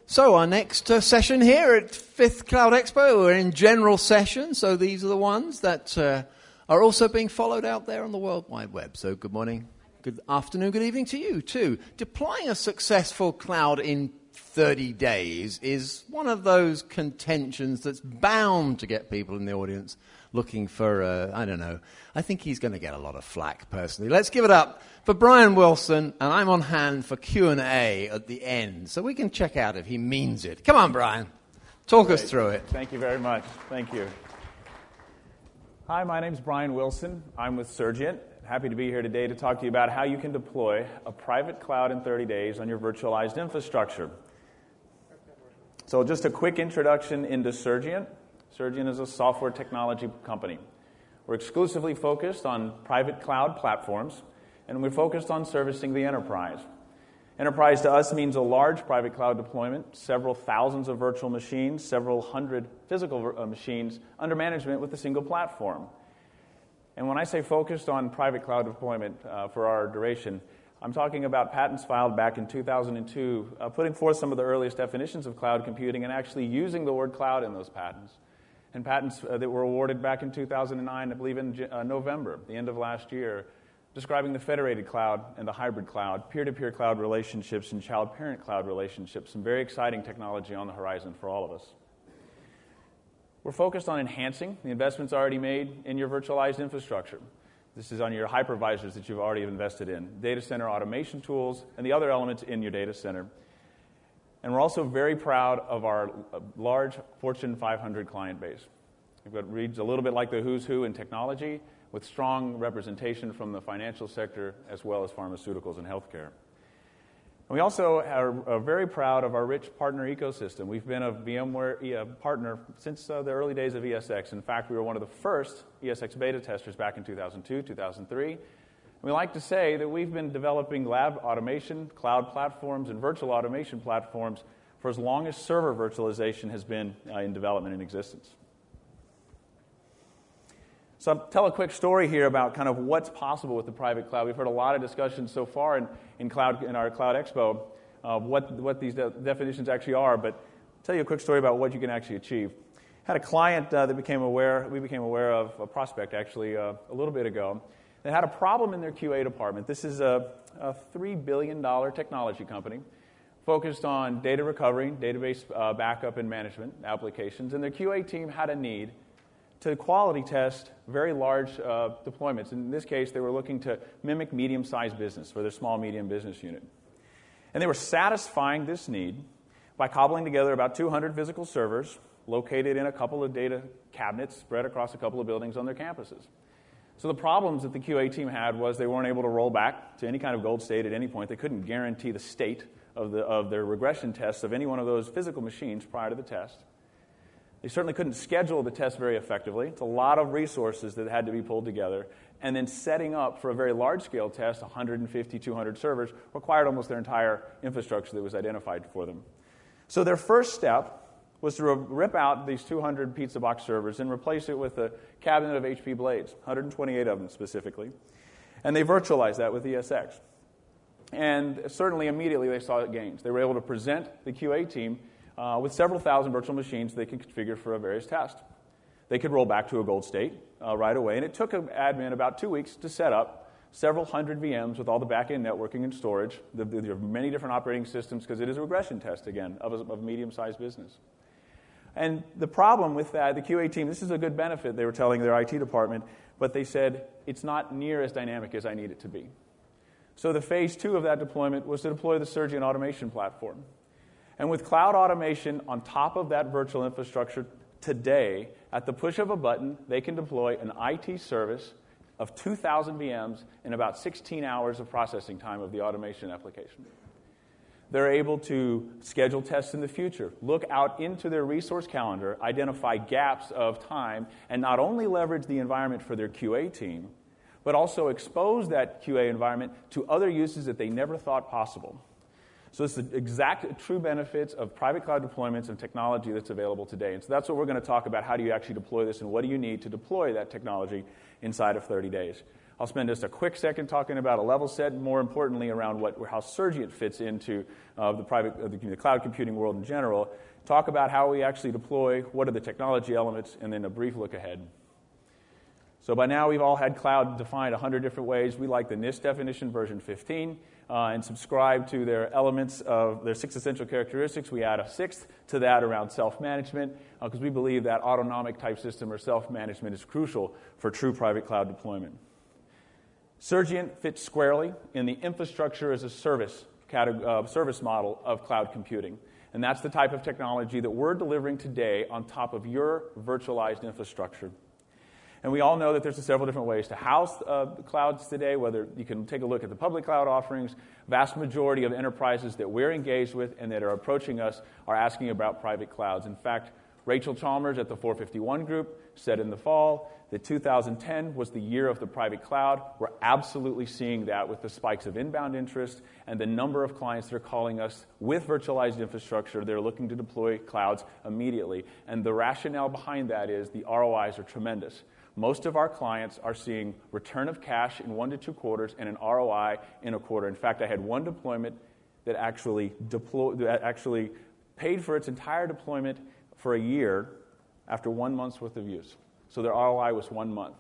So our next session here at 5th Cloud Expo, we're in general session, so these are the ones that are also being followed out there on the World Wide Web. So good morning, good afternoon, good evening to you too. Deploying a successful cloud in 30 days is one of those contentions that's bound to get people in the audience looking for, I don't know, I think he's going to get a lot of flack personally. Let's give it up for Brian Wilson, and I'm on hand for Q&A at the end, so we can check out if he means it. Come on, Brian. Talk us through it. Thank you very much. Thank you. Hi, my name's Brian Wilson. I'm with Surgient. Happy to be here today to talk to you about how you can deploy a private cloud in 30 days on your virtualized infrastructure. So just a quick introduction into Surgient. Surgient is a software technology company. We're exclusively focused on private cloud platforms, and we're focused on servicing the enterprise. Enterprise to us means a large private cloud deployment, several thousands of virtual machines, several hundred physical machines under management with a single platform. And when I say focused on private cloud deployment for our duration, I'm talking about patents filed back in 2002, putting forth some of the earliest definitions of cloud computing and actually using the word cloud in those patents. And patents that were awarded back in 2009, I believe in November, the end of last year, describing the federated cloud and the hybrid cloud, peer-to-peer cloud relationships and child-parent cloud relationships. Some very exciting technology on the horizon for all of us. We're focused on enhancing the investments already made in your virtualized infrastructure. This is on your hypervisors that you've already invested in, data center automation tools, and the other elements in your data center. And we're also very proud of our large Fortune 500 client base. It reads a little bit like the who's who in technology, with strong representation from the financial sector as well as pharmaceuticals and healthcare. And we also are very proud of our rich partner ecosystem. We've been a VMware partner since the early days of ESX. In fact, we were one of the first ESX beta testers back in 2002, 2003. We like to say that we've been developing lab automation, cloud platforms, and virtual automation platforms for as long as server virtualization has been in development and existence. So I'll tell a quick story here about kind of what's possible with the private cloud. We've heard a lot of discussion so far in our Cloud Expo of what these definitions actually are, but I'll tell you a quick story about what you can actually achieve. I had a client that we became aware of, a prospect actually, a little bit ago. They had a problem in their QA department. This is a $3 billion technology company focused on data recovery, database backup and management applications, and their QA team had a need to quality test very large deployments. In this case, they were looking to mimic medium-sized business for their small-medium business unit. And they were satisfying this need by cobbling together about 200 physical servers located in a couple of data cabinets spread across a couple of buildings on their campuses. So the problems that the QA team had was they weren't able to roll back to any kind of gold state at any point. They couldn't guarantee the state of their regression tests of any one of those physical machines prior to the test. They certainly couldn't schedule the test very effectively. It's a lot of resources that had to be pulled together. And then setting up for a very large-scale test, 150, 200 servers, required almost their entire infrastructure that was identified for them. So their first step was to rip out these 200 pizza box servers and replace it with a cabinet of HP blades, 128 of them specifically. And they virtualized that with ESX. And certainly immediately they saw gains. They were able to present the QA team with several thousand virtual machines they could configure for a various test. They could roll back to a gold state right away, and it took an admin about 2 weeks to set up several hundred VMs with all the back-end networking and storage. There are many different operating systems because it is a regression test, again, of a medium-sized business. And the problem with that, the QA team, this is a good benefit, they were telling their IT department, but they said, it's not near as dynamic as I need it to be. So the phase 2 of that deployment was to deploy the Surgient automation platform. And with cloud automation on top of that virtual infrastructure today, at the push of a button, they can deploy an IT service of 2,000 VMs in about 16 hours of processing time of the automation application. They're able to schedule tests in the future, look out into their resource calendar, identify gaps of time, and not only leverage the environment for their QA team, but also expose that QA environment to other uses that they never thought possible. So it's the exact true benefits of private cloud deployments and technology that's available today. And so that's what we're going to talk about. How do you actually deploy this, and what do you need to deploy that technology inside of 30 days? I'll spend just a quick second talking about a level set, more importantly around how Surgient fits into the cloud computing world in general, talk about how we actually deploy, what are the technology elements, and then a brief look ahead. So by now we've all had cloud defined 100 different ways. We like the NIST definition, version 15, and subscribe to their elements of their 6 essential characteristics. We add a 6th to that around self-management because we believe that autonomic type system or self-management is crucial for true private cloud deployment. Surgient fits squarely in the infrastructure as a service model of cloud computing. And that's the type of technology that we're delivering today on top of your virtualized infrastructure. And we all know that there's several different ways to house the clouds today, whether you can take a look at the public cloud offerings. Vast majority of enterprises that we're engaged with and that are approaching us are asking about private clouds. In fact, Rachel Chalmers at the 451 Group said in the fall that 2010 was the year of the private cloud. We're absolutely seeing that with the spikes of inbound interest and the number of clients that are calling us with virtualized infrastructure. They're looking to deploy clouds immediately. And the rationale behind that is the ROIs are tremendous. Most of our clients are seeing return of cash in 1 to 2 quarters and an ROI in a quarter. In fact, I had one deployment that actually paid for its entire deployment for a year after 1 month's worth of use. So their ROI was 1 month.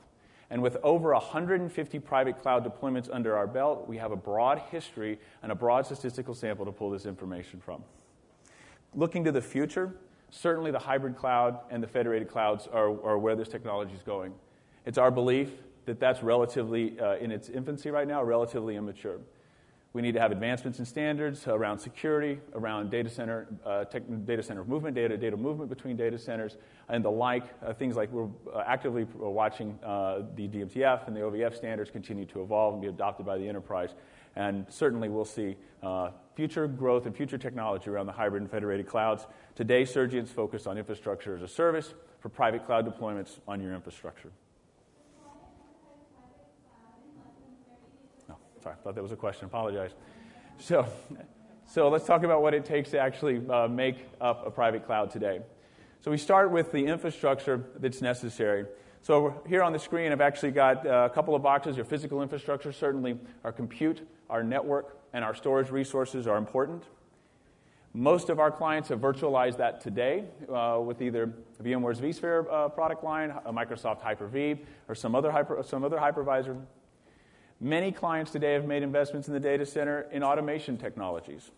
And with over 150 private cloud deployments under our belt, we have a broad history and a broad statistical sample to pull this information from. Looking to the future, certainly the hybrid cloud and the federated clouds are where this technology is going. It's our belief that that's relatively, in its infancy right now, relatively immature. We need to have advancements in standards around security, around data center movement, data movement between data centers, and the like. Things like we're actively watching the DMTF and the OVF standards continue to evolve and be adopted by the enterprise. And certainly we'll see future growth and future technology around the hybrid and federated clouds. Today, Surgient's focused on infrastructure as a service for private cloud deployments on your infrastructure. No, sorry, I thought that was a question. Apologize. So let's talk about what it takes to actually make up a private cloud today. So we start with the infrastructure that's necessary. So here on the screen, I've actually got a couple of boxes. Your physical infrastructure, certainly our compute, our network, and our storage resources are important. Most of our clients have virtualized that today with either VMware's vSphere product line, a Microsoft Hyper-V, or some other hypervisor. Many clients today have made investments in the data center in automation technologies.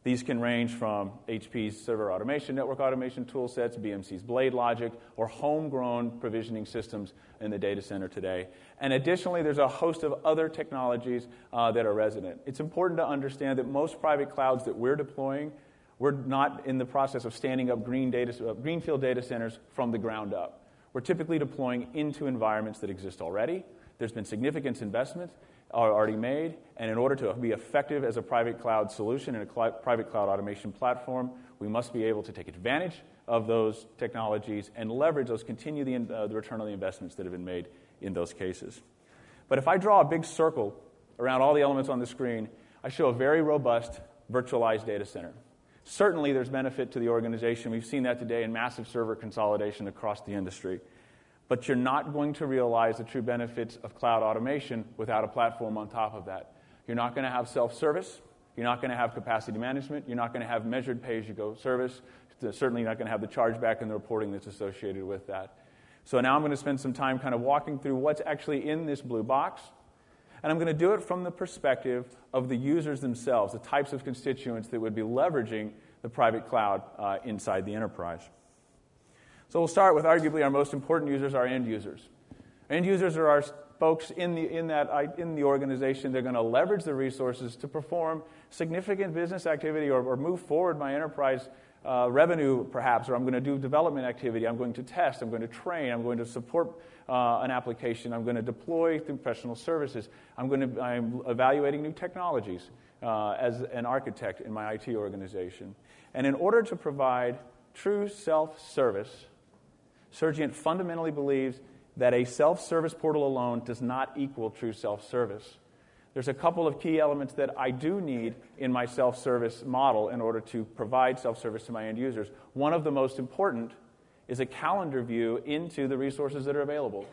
These can range from HP's server automation, network automation tool sets, BMC's Blade Logic, or homegrown provisioning systems in the data center today. And additionally, there's a host of other technologies that are resident. It's important to understand that most private clouds that we're deploying, we're not in the process of standing up greenfield data centers from the ground up. We're typically deploying into environments that exist already. There's been significant investment already made, and in order to be effective as a private cloud solution and a private cloud automation platform, we must be able to take advantage of those technologies and leverage those, continue the return on the investments that have been made in those cases. But if I draw a big circle around all the elements on the screen, I show a very robust virtualized data center. Certainly there's benefit to the organization. We've seen that today in massive server consolidation across the industry. But you're not going to realize the true benefits of cloud automation without a platform on top of that. You're not going to have self-service. You're not going to have capacity management. You're not going to have measured pay-as-you-go service. Certainly not going to have the chargeback and the reporting that's associated with that. So now I'm going to spend some time kind of walking through what's actually in this blue box. And I'm going to do it from the perspective of the users themselves, the types of constituents that would be leveraging the private cloud inside the enterprise. So we'll start with arguably our most important users, our end users. End users are our folks in the organization. They're going to leverage the resources to perform significant business activity or move forward my enterprise revenue, perhaps, or I'm going to do development activity. I'm going to test. I'm going to train. I'm going to support an application. I'm going to deploy through professional services. I'm evaluating new technologies as an architect in my IT organization. And in order to provide true self-service, Surgient fundamentally believes that a self-service portal alone does not equal true self-service. There's a couple of key elements that I do need in my self-service model in order to provide self-service to my end users. One of the most important is a calendar view into the resources that are available.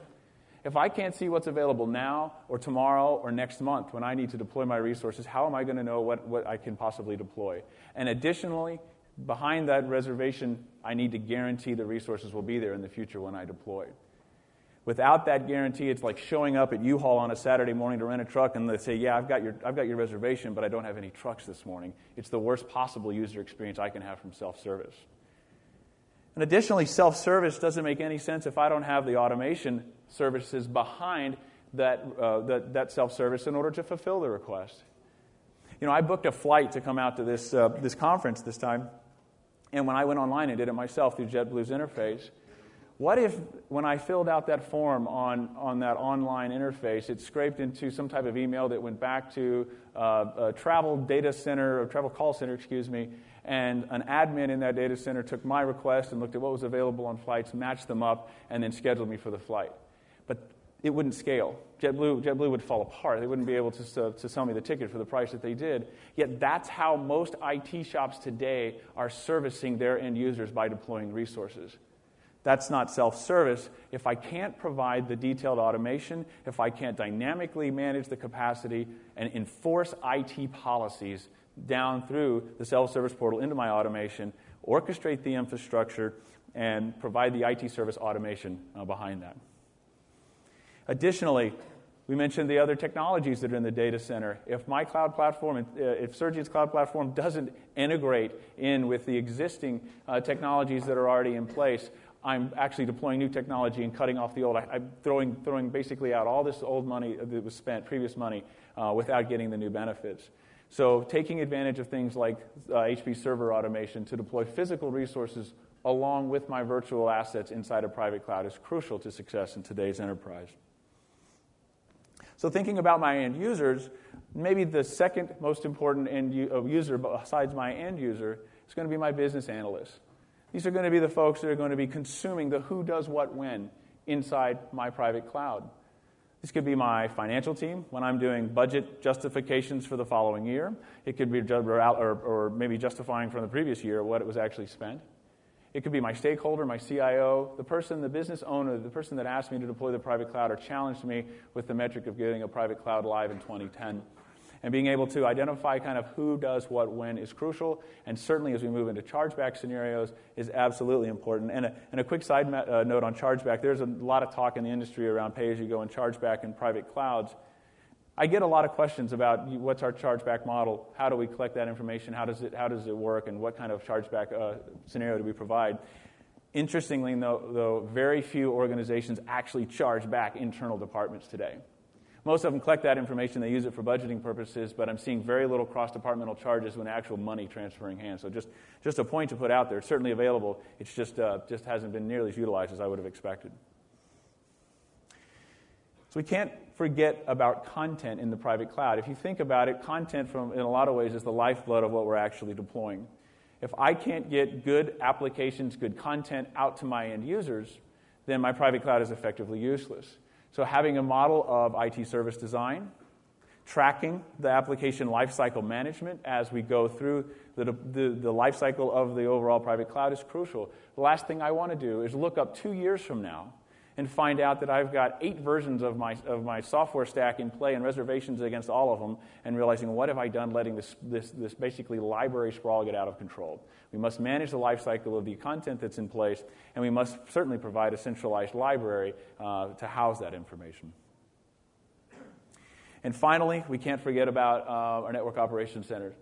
If I can't see what's available now or tomorrow or next month when I need to deploy my resources, how am I going to know what I can possibly deploy? And additionally, behind that reservation, I need to guarantee the resources will be there in the future when I deploy. Without that guarantee, it's like showing up at U-Haul on a Saturday morning to rent a truck, and they say, yeah, I've got your reservation, but I don't have any trucks this morning. It's the worst possible user experience I can have from self-service. And additionally, self-service doesn't make any sense if I don't have the automation services behind that self-service in order to fulfill the request. You know, I booked a flight to come out to this conference this time, and when I went online and did it myself through JetBlue's interface, what if, when I filled out that form on that online interface, it scraped into some type of email that went back to a travel data center, or travel call center, and an admin in that data center took my request and looked at what was available on flights, matched them up, and then scheduled me for the flight. But it wouldn't scale. JetBlue would fall apart. They wouldn't be able to sell me the ticket for the price that they did. Yet that's how most IT shops today are servicing their end users by deploying resources. That's not self-service. If I can't provide the detailed automation, if I can't dynamically manage the capacity and enforce IT policies down through the self-service portal into my automation, orchestrate the infrastructure, and provide the IT service automation behind that. Additionally, we mentioned the other technologies that are in the data center. If my cloud platform, if Surgent's cloud platform doesn't integrate in with the existing technologies that are already in place, I'm actually deploying new technology and cutting off the old. I'm throwing basically out all this old money that was spent, previous money, without getting the new benefits. So taking advantage of things like HP server automation to deploy physical resources along with my virtual assets inside a private cloud is crucial to success in today's enterprise. So thinking about my end users, maybe the second most important user besides my end user is going to be my business analysts. These are going to be the folks that are going to be consuming the who does what when inside my private cloud. This could be my financial team when I'm doing budget justifications for the following year. It could be or maybe justifying from the previous year what it was actually spent. It could be my stakeholder, my CIO, the business owner, the person that asked me to deploy the private cloud or challenged me with the metric of getting a private cloud live in 2010. And being able to identify kind of who does what when is crucial, and certainly as we move into chargeback scenarios is absolutely important. And a quick side note on chargeback, there's a lot of talk in the industry around pay-as-you-go and chargeback in private clouds. I get a lot of questions about what's our chargeback model, how do we collect that information, how does it work, and what kind of chargeback scenario do we provide. Interestingly, though, very few organizations actually charge back internal departments today. Most of them collect that information, they use it for budgeting purposes, but I'm seeing very little cross-departmental charges when actual money transferring hands. So just a point to put out there. It's certainly available. It's just hasn't been nearly as utilized as I would have expected. So we can't forget about content in the private cloud. If you think about it, content in a lot of ways is the lifeblood of what we're actually deploying. If I can't get good applications, good content out to my end users, then my private cloud is effectively useless. So having a model of IT service design, tracking the application lifecycle management as we go through the lifecycle of the overall private cloud is crucial. The last thing I want to do is look up 2 years from now and find out that I've got 8 versions of my software stack in play and reservations against all of them, and realizing what have I done letting this basically library sprawl get out of control. We must manage the life cycle of the content that's in place, and we must certainly provide a centralized library to house that information. And finally, we can't forget about our network operations centers.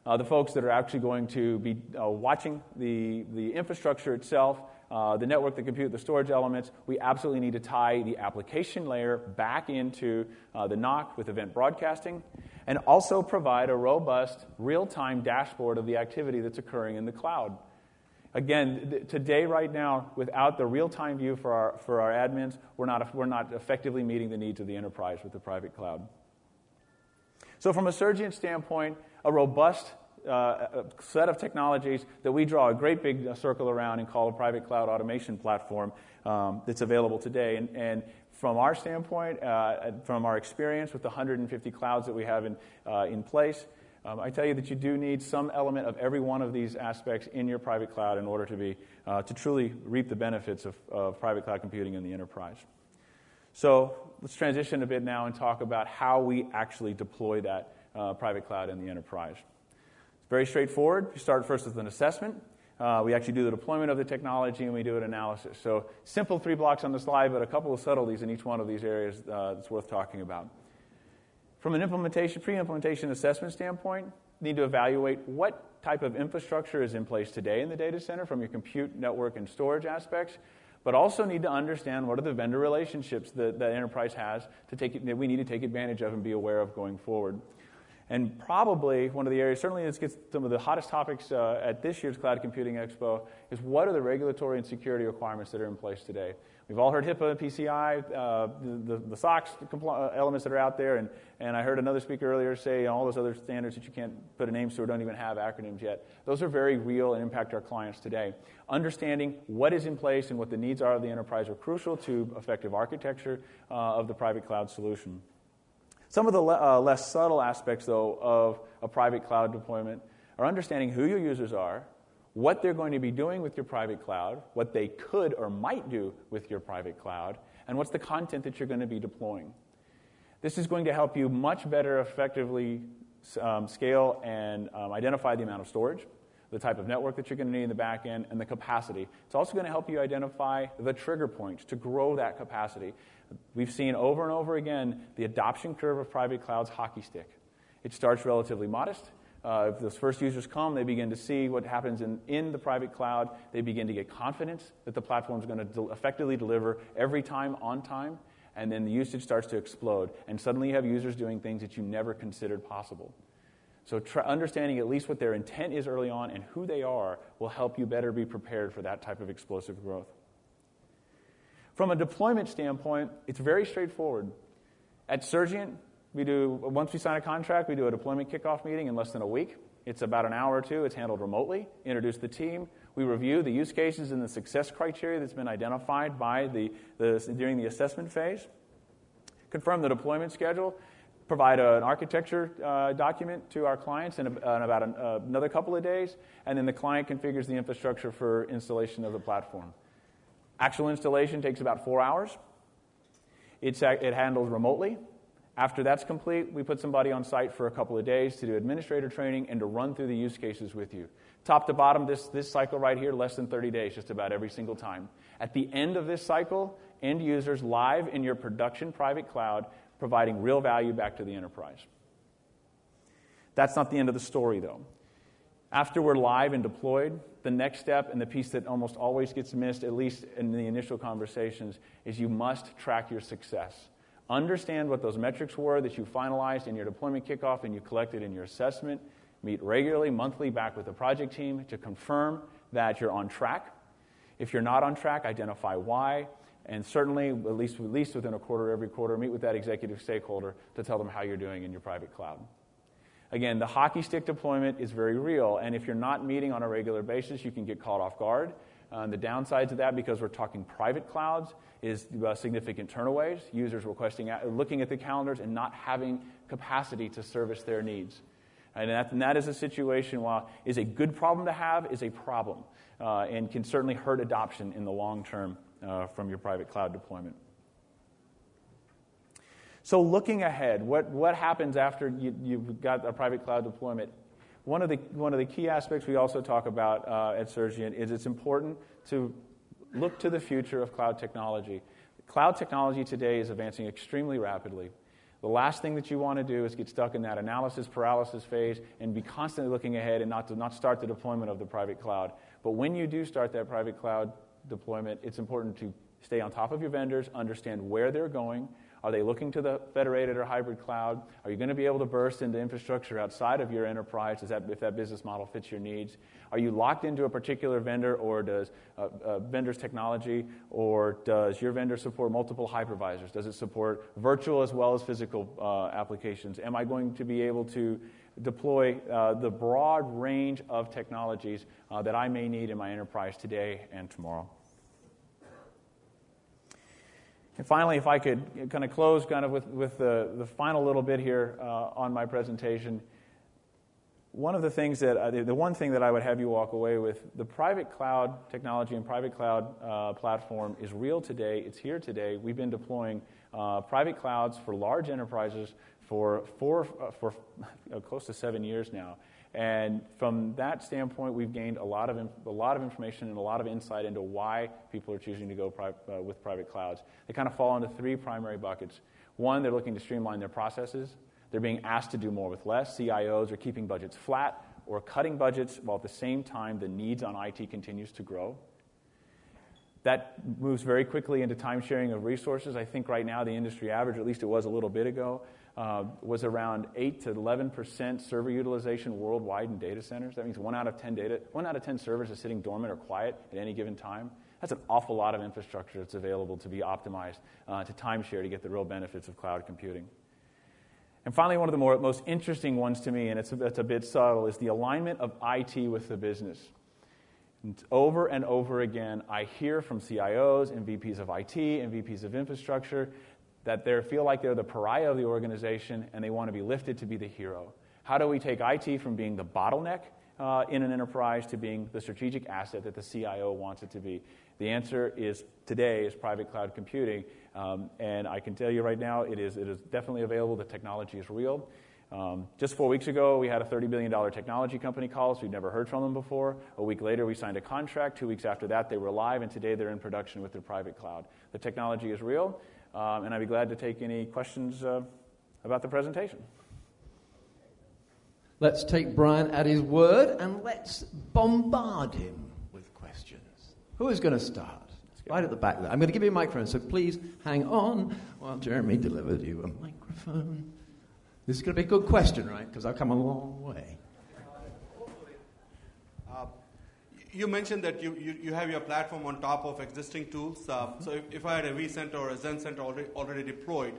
The folks that are actually going to be watching the infrastructure itself, the network, the compute, the storage elements. We absolutely need to tie the application layer back into the NOC with event broadcasting, and also provide a robust real-time dashboard of the activity that's occurring in the cloud. Again, today, right now, without the real-time view for our admins, we're not effectively meeting the needs of the enterprise with the private cloud. So from a Surgient standpoint, a robust set of technologies that we draw a great big circle around and call a private cloud automation platform that's available today. And from our standpoint, from our experience with the 150 clouds that we have in place, I tell you that you do need some element of every one of these aspects in your private cloud in order to truly reap the benefits of private cloud computing in the enterprise. So let's transition a bit now and talk about how we actually deploy that private cloud in the enterprise. It's very straightforward. You start first with an assessment. We actually do the deployment of the technology, and we do an analysis. So simple 3 blocks on the slide, but a couple of subtleties in each one of these areas that's worth talking about. From an pre-implementation assessment standpoint, you need to evaluate what type of infrastructure is in place today in the data center from your compute, network, and storage aspects, but also need to understand what are the vendor relationships that the enterprise has that we need to take advantage of and be aware of going forward. And probably one of the areas, certainly this gets some of the hottest topics at this year's Cloud Computing Expo, is what are the regulatory and security requirements that are in place today? We've all heard HIPAA, PCI, the SOX elements that are out there, and I heard another speaker earlier say all those other standards that you can't put a name to or don't even have acronyms yet. Those are very real and impact our clients today. Understanding what is in place and what the needs are of the enterprise are crucial to effective architecture of the private cloud solution. Some of the less subtle aspects, though, of a private cloud deployment are understanding who your users are, what they're going to be doing with your private cloud, what they could or might do with your private cloud, and what's the content that you're going to be deploying. This is going to help you much better effectively scale and identify the amount of storage, the type of network that you're going to need in the back end, and the capacity. It's also going to help you identify the trigger points to grow that capacity. We've seen over and over again the adoption curve of private cloud's hockey stick. It starts relatively modest. If those first users come, they begin to see what happens in the private cloud. They begin to get confidence that the platform is going to effectively deliver every time on time, and then the usage starts to explode. And suddenly you have users doing things that you never considered possible. So understanding at least what their intent is early on and who they are will help you better be prepared for that type of explosive growth. From a deployment standpoint, it's very straightforward. At Surgient, once we sign a contract, we do a deployment kickoff meeting in less than a week. It's about an hour or two. It's handled remotely. Introduce the team. We review the use cases and the success criteria that's been identified by during the assessment phase. Confirm the deployment schedule. Provide an architecture document to our clients in about another couple of days, and then the client configures the infrastructure for installation of the platform. Actual installation takes about 4 hours. It handles remotely. After that's complete, we put somebody on site for a couple of days to do administrator training and to run through the use cases with you. Top to bottom, this cycle right here, less than 30 days, just about every single time. At the end of this cycle, end users live in your production private cloud, providing real value back to the enterprise. That's not the end of the story, though. After we're live and deployed, the next step, and the piece that almost always gets missed, at least in the initial conversations, is you must track your success. Understand what those metrics were that you finalized in your deployment kickoff and you collected in your assessment. Meet regularly, monthly, back with the project team to confirm that you're on track. If you're not on track, identify why. And certainly, at least within a quarter, every quarter, meet with that executive stakeholder to tell them how you're doing in your private cloud. Again, the hockey stick deployment is very real, and if you're not meeting on a regular basis, you can get caught off guard. The downside to that, because we're talking private clouds, is significant turnaways, users looking at the calendars and not having capacity to service their needs. And that is a situation, while is a good problem to have, is a problem, and can certainly hurt adoption in the long term from your private cloud deployment. So looking ahead, what happens after you've got a private cloud deployment? One of the key aspects we also talk about at Surgient is it's important to look to the future of cloud technology. Cloud technology today is advancing extremely rapidly. The last thing that you want to do is get stuck in that analysis paralysis phase and be constantly looking ahead and not start the deployment of the private cloud. But when you do start that private cloud deployment, it's important to stay on top of your vendors, understand where they're going. Are they looking to the federated or hybrid cloud? Are you going to be able to burst into infrastructure outside of your enterprise if that business model fits your needs? Are you locked into a particular vendor, or does a vendor's technology, or does your vendor support multiple hypervisors? Does it support virtual as well as physical applications? Am I going to be able to deploy the broad range of technologies that I may need in my enterprise today and tomorrow? And finally, if I could kind of close with the final little bit here on my presentation, one of the things the one thing that I would have you walk away with, the private cloud technology and private cloud platform is real today. It's here today. We've been deploying private clouds for large enterprises for close to 7 years now. And from that standpoint, we've gained a lot of information and a lot of insight into why people are choosing to go with private clouds. They kind of fall into three primary buckets. One, they're looking to streamline their processes. They're being asked to do more with less. CIOs are keeping budgets flat or cutting budgets while at the same time the needs on IT continues to grow. That moves very quickly into time sharing of resources. I think right now the industry average, at least it was a little bit ago, was around 8 to 11% server utilization worldwide in data centers. That means 1 out of 10 servers is sitting dormant or quiet at any given time. That's an awful lot of infrastructure that's available to be optimized to timeshare to get the real benefits of cloud computing. And finally, one of the most interesting ones to me, and it's a bit subtle, is the alignment of IT with the business. And over and over again, I hear from CIOs and VPs of IT and VPs of infrastructure that they feel like they're the pariah of the organization and they want to be lifted to be the hero. How do we take IT from being the bottleneck in an enterprise to being the strategic asset that the CIO wants it to be? The answer is today is private cloud computing, and I can tell you right now it is definitely available. The technology is real. Just 4 weeks ago, we had a $30 billion technology company call us. We'd never heard from them before. A week later, we signed a contract. 2 weeks after that, they were live, and today they're in production with their private cloud. The technology is real, and I'd be glad to take any questions about the presentation. Let's take Brian at his word, and let's bombard him with questions. Who is going to start? Right at the back there. I'm going to give you a microphone, so please hang on while Jeremy delivers you a microphone. This is going to be a good question, right? Because I've come a long way. You mentioned that you have your platform on top of existing tools. So if I had a vCenter or a ZenCenter already deployed,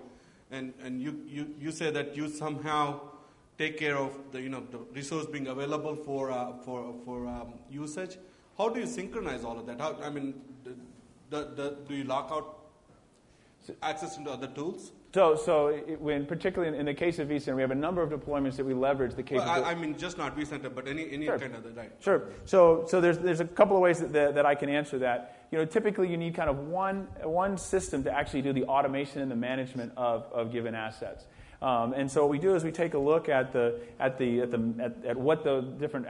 and you say that you somehow take care of the resource being available for usage, how do you synchronize all of that? Do you lock out access into other tools? When particularly in the case of vCenter, we have a number of deployments that we leverage the capability. Well, I mean, just not vCenter, but any Sure. kind of right. Sure. So there's a couple of ways that I can answer that. Typically you need kind of one system to actually do the automation and the management of given assets. And so what we do is we take a look at what the different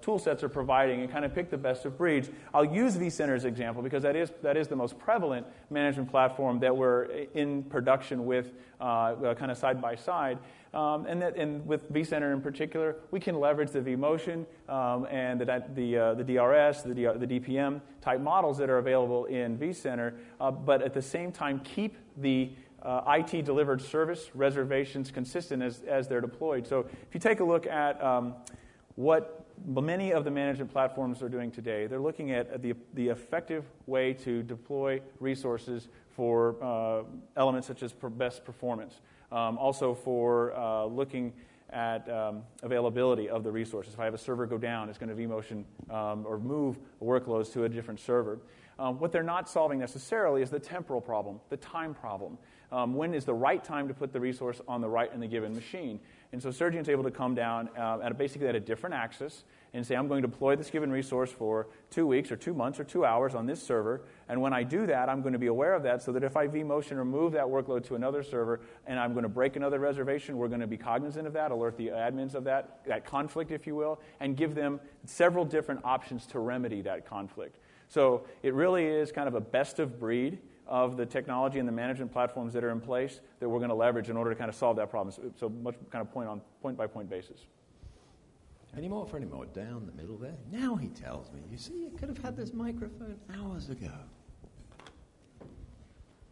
tool sets are providing and kind of pick the best of breeds. I'll use vCenter as an example because that is the most prevalent management platform that we're in production with, kind of side by side. And with vCenter in particular, we can leverage the vMotion and the DRS, the DPM type models that are available in vCenter, but at the same time keep the IT-delivered service reservations consistent as they're deployed. So if you take a look at what many of the management platforms are doing today, they're looking at the effective way to deploy resources for elements such as best performance. Also for looking at availability of the resources. If I have a server go down, it's going to vMotion or move workloads to a different server. What they're not solving necessarily is the temporal problem, the time problem. When is the right time to put the resource on the given machine? And so Surgent's able to come down basically at a different axis and say, I'm going to deploy this given resource for 2 weeks or 2 months or 2 hours on this server. And when I do that, I'm going to be aware of that so that if I vMotion or move that workload to another server and I'm going to break another reservation, we're going to be cognizant of that, alert the admins of that conflict, if you will, and give them several different options to remedy that conflict. So it really is kind of a best of breed of the technology and the management platforms that are in place that we're going to leverage in order to kind of solve that problem. So much kind of point by point basis. Any more for any more? Down the middle there. Now he tells me. You see, you could have had this microphone hours ago.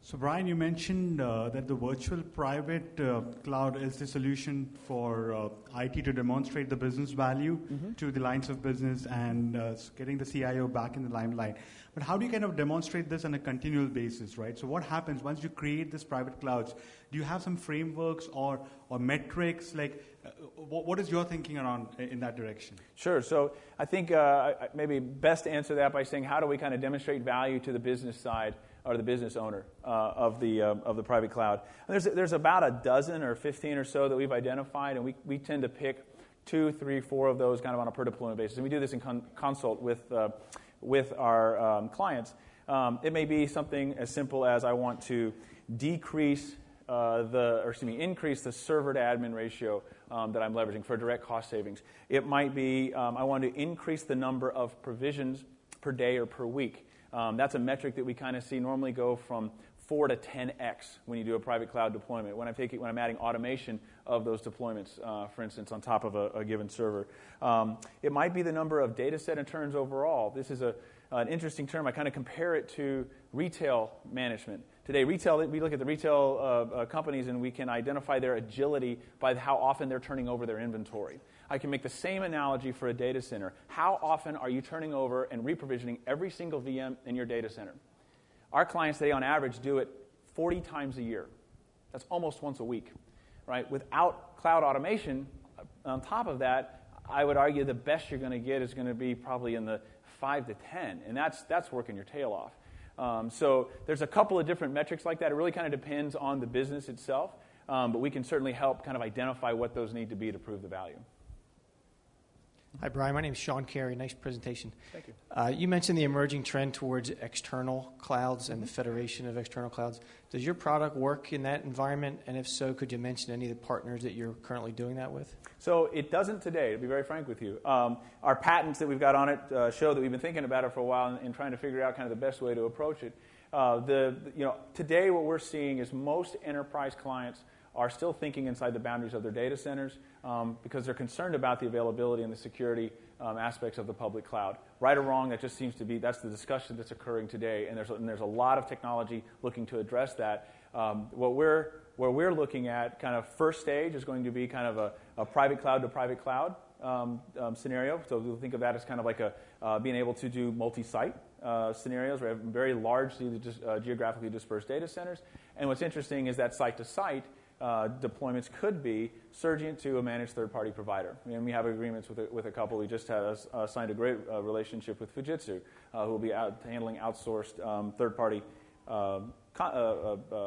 So Brian, you mentioned that the virtual private cloud is the solution for IT to demonstrate the business value to the lines of business and getting the CIO back in the limelight. But how do you kind of demonstrate this on a continual basis, right? So what happens once you create this private clouds? Do you have some frameworks or metrics? Like, what is your thinking around in that direction? Sure. So I think maybe best to answer that by saying how do we kind of demonstrate value to the business side or the business owner of the private cloud. And there's about a dozen or 15 or so that we've identified, and we tend to pick 2, 3, 4 of those kind of on a per deployment basis. And we do this in consult with our clients. It may be something as simple as I want to increase the server to admin ratio that I'm leveraging for direct cost savings. It might be I want to increase the number of provisions per day or per week. That's a metric that we kind of see normally go from 4 to 10x when you do a private cloud deployment. When I'm adding automation of those deployments, for instance, on top of a given server. It might be the number of data set and turns overall. This is an interesting term. I kind of compare it to retail management. Today, we look at the retail companies and we can identify their agility by how often they're turning over their inventory. I can make the same analogy for a data center. How often are you turning over and reprovisioning every single VM in your data center? Our clients today, on average, do it 40 times a year. That's almost once a week, right? Without cloud automation, on top of that, I would argue the best you're going to get is going to be probably in the 5 to 10, and that's working your tail off. So there's a couple of different metrics like that. It really kind of depends on the business itself, but we can certainly help kind of identify what those need to be to prove the value. Hi, Brian. My name is Sean Carey. Nice presentation. Thank you. You mentioned the emerging trend towards external clouds and the federation of external clouds. Does your product work in that environment? And if so, could you mention any of the partners that you're currently doing that with? So it doesn't today, to be very frank with you. Our patents that we've got on it show that we've been thinking about it for a while and trying to figure out kind of the best way to approach it. Today what we're seeing is most enterprise clients are still thinking inside the boundaries of their data centers because they're concerned about the availability and the security aspects of the public cloud. Right or wrong, that just seems to be, that's the discussion that's occurring today, and there's a lot of technology looking to address that. What we're looking at, kind of first stage, is going to be kind of a private cloud to private cloud scenario. So we'll think of that as kind of like being able to do multi-site scenarios where we have very large geographically dispersed data centers. And what's interesting is that site-to-site deployments could be Surgient to a managed third-party provider. And we have agreements with a couple. We just signed a great relationship with Fujitsu, who will be handling outsourced third-party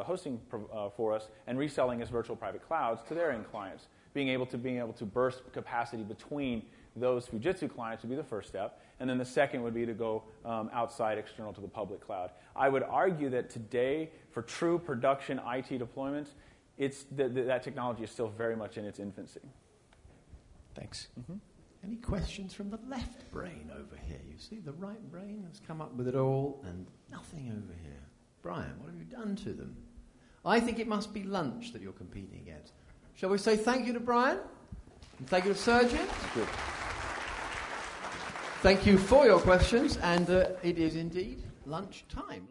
hosting for us and reselling as virtual private clouds to their end clients. Being able to burst capacity between those Fujitsu clients would be the first step, and then the second would be to go outside, external to the public cloud. I would argue that today, for true production IT deployments, that technology is still very much in its infancy. Thanks. Mm-hmm. Any questions from the left brain over here? You see, the right brain has come up with it all, and nothing over here. Brian, what have you done to them? I think it must be lunch that you're competing against. Shall we say thank you to Brian? And thank you to Surgient? Good. Thank you for your questions, and it is indeed lunch time.